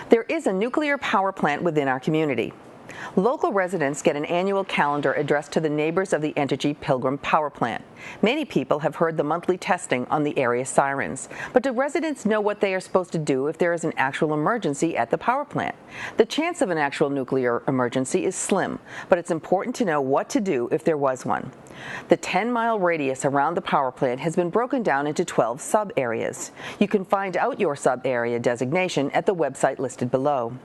There is a nuclear power plant within our community. Local residents get an annual calendar addressed to the neighbors of the Entergy Pilgrim Power Plant. Many people have heard the monthly testing on the area sirens, but do residents know what they are supposed to do if there is an actual emergency at the power plant? The chance of an actual nuclear emergency is slim, but it's important to know what to do if there was one. The 10-mile radius around the power plant has been broken down into 12 sub-areas. You can find out your sub-area designation at the website listed below.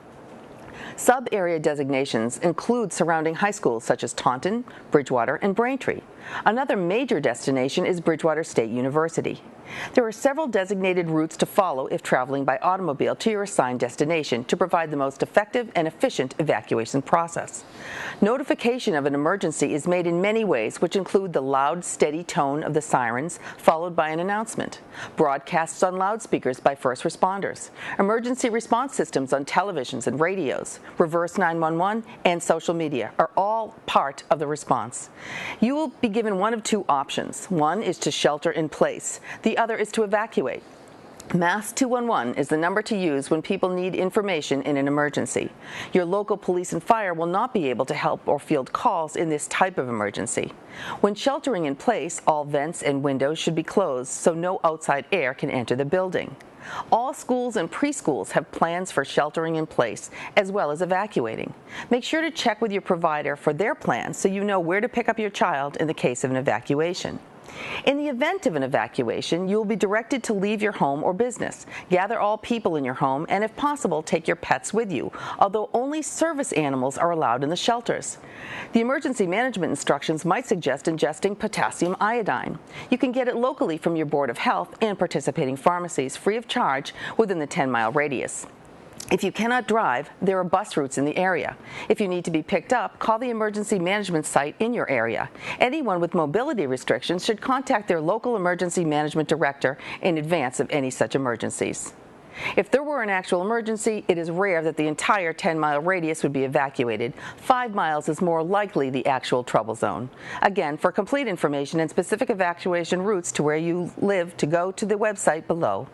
Sub-area designations include surrounding high schools such as Taunton, Bridgewater, and Braintree. Another major destination is Bridgewater State University. There are several designated routes to follow if traveling by automobile to your assigned destination to provide the most effective and efficient evacuation process. Notification of an emergency is made in many ways, which include the loud, steady tone of the sirens, followed by an announcement, broadcasts on loudspeakers by first responders, emergency response systems on televisions and radios, reverse 911, and social media are all part of the response. You will be given one of two options. One is to shelter in place. The other is to evacuate. Mass 211 is the number to use when people need information in an emergency. Your local police and fire will not be able to help or field calls in this type of emergency. When sheltering in place, all vents and windows should be closed so no outside air can enter the building. All schools and preschools have plans for sheltering in place, as well as evacuating. Make sure to check with your provider for their plans so you know where to pick up your child in the case of an evacuation. In the event of an evacuation, you will be directed to leave your home or business. Gather all people in your home and, if possible, take your pets with you, although only service animals are allowed in the shelters. The emergency management instructions might suggest ingesting potassium iodine. You can get it locally from your Board of Health and participating pharmacies free of charge within the 10-mile radius. If you cannot drive, there are bus routes in the area. If you need to be picked up, call the emergency management site in your area. Anyone with mobility restrictions should contact their local emergency management director in advance of any such emergencies. If there were an actual emergency, it is rare that the entire 10-mile radius would be evacuated. 5 miles is more likely the actual trouble zone. Again, for complete information and specific evacuation routes to where you live, to go to the website below.